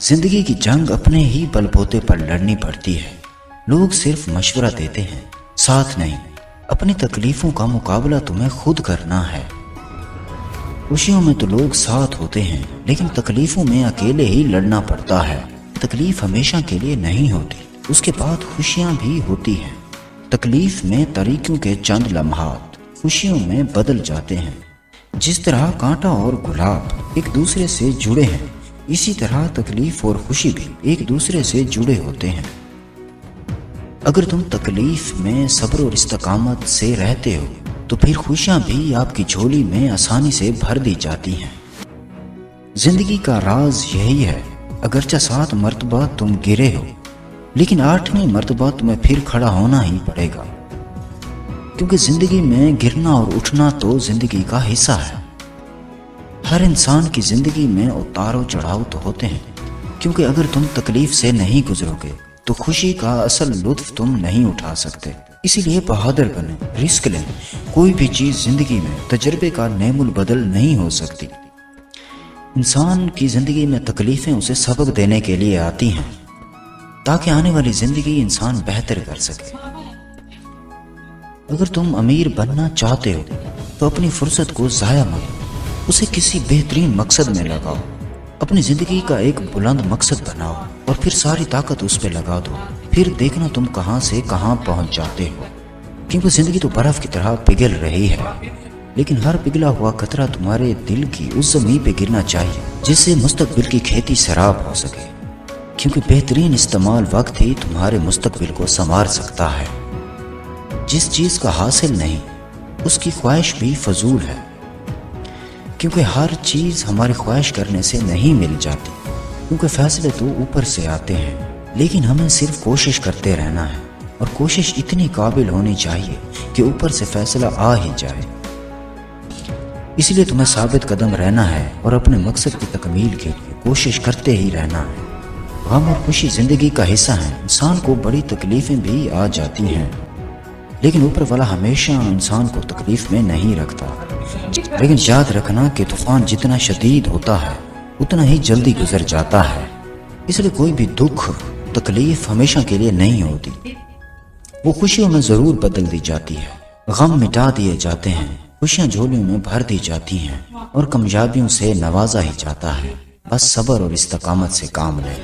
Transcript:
زندگی کی جنگ اپنے ہی بل بوتے پر لڑنی پڑتی ہے۔ لوگ صرف مشورہ دیتے ہیں، ساتھ نہیں۔ اپنی تکلیفوں کا مقابلہ تمہیں خود کرنا ہے۔ خوشیوں میں تو لوگ ساتھ ہوتے ہیں، لیکن تکلیفوں میں اکیلے ہی لڑنا پڑتا ہے۔ تکلیف ہمیشہ کے لیے نہیں ہوتی، اس کے بعد خوشیاں بھی ہوتی ہیں۔ تکلیف میں طریقوں کے چند لمحات خوشیوں میں بدل جاتے ہیں۔ جس طرح کانٹا اور گلاب ایک دوسرے سے جڑے ہیں، اسی طرح تکلیف اور خوشی بھی ایک دوسرے سے جڑے ہوتے ہیں۔ اگر تم تکلیف میں صبر اور استقامت سے رہتے ہو تو پھر خوشیاں بھی آپ کی جھولی میں آسانی سے بھر دی جاتی ہیں۔ زندگی کا راز یہی ہے، اگرچہ 7 مرتبہ تم گرے ہو، لیکن 8ویں مرتبہ تمہیں پھر کھڑا ہونا ہی پڑے گا، کیونکہ زندگی میں گرنا اور اٹھنا تو زندگی کا حصہ ہے۔ ہر انسان کی زندگی میں اتار و چڑھاؤ تو ہوتے ہیں، کیونکہ اگر تم تکلیف سے نہیں گزرو گے تو خوشی کا اصل لطف تم نہیں اٹھا سکتے۔ اسی لیے بہادر بنیں، رسک لیں۔ کوئی بھی چیز زندگی میں تجربے کا نعم البدل نہیں ہو سکتی۔ انسان کی زندگی میں تکلیفیں اسے سبق دینے کے لیے آتی ہیں، تاکہ آنے والی زندگی انسان بہتر کر سکے۔ اگر تم امیر بننا چاہتے ہو تو اپنی فرصت کو ضائع مت، اسے کسی بہترین مقصد میں لگاؤ۔ اپنی زندگی کا ایک بلند مقصد بناؤ اور پھر ساری طاقت اس پہ لگا دو۔ پھر دیکھنا تم کہاں سے کہاں پہنچ جاتے ہو، کیونکہ زندگی تو برف کی طرح پگھل رہی ہے، لیکن ہر پگھلا ہوا قطرہ تمہارے دل کی اس زمین پہ گرنا چاہیے جس سے مستقبل کی کھیتی سراب ہو سکے، کیونکہ بہترین استعمال وقت ہی تمہارے مستقبل کو سنوار سکتا ہے۔ جس چیز کا حاصل نہیں، اس کی خواہش بھی فضول ہے، کیونکہ ہر چیز ہماری خواہش کرنے سے نہیں مل جاتی، کیونکہ فیصلے تو اوپر سے آتے ہیں، لیکن ہمیں صرف کوشش کرتے رہنا ہے، اور کوشش اتنی قابل ہونی چاہیے کہ اوپر سے فیصلہ آ ہی جائے۔ اس لیے تمہیں ثابت قدم رہنا ہے اور اپنے مقصد کی تکمیل کے لیے کوشش کرتے ہی رہنا ہے۔ غم اور خوشی زندگی کا حصہ ہیں۔ انسان کو بڑی تکلیفیں بھی آ جاتی ہیں، لیکن اوپر والا ہمیشہ انسان کو تکلیف میں نہیں رکھتا۔ لیکن یاد رکھنا کہ طوفان جتنا شدید ہوتا ہے اتنا ہی جلدی گزر جاتا ہے۔ اس لیے کوئی بھی دکھ تکلیف ہمیشہ کے لیے نہیں ہوتی، وہ خوشیوں میں ضرور بدل دی جاتی ہے۔ غم مٹا دیے جاتے ہیں، خوشیاں جھولیوں میں بھر دی جاتی ہیں، اور کامیابیوں سے نوازا ہی جاتا ہے۔ بس صبر اور استقامت سے کام لیں۔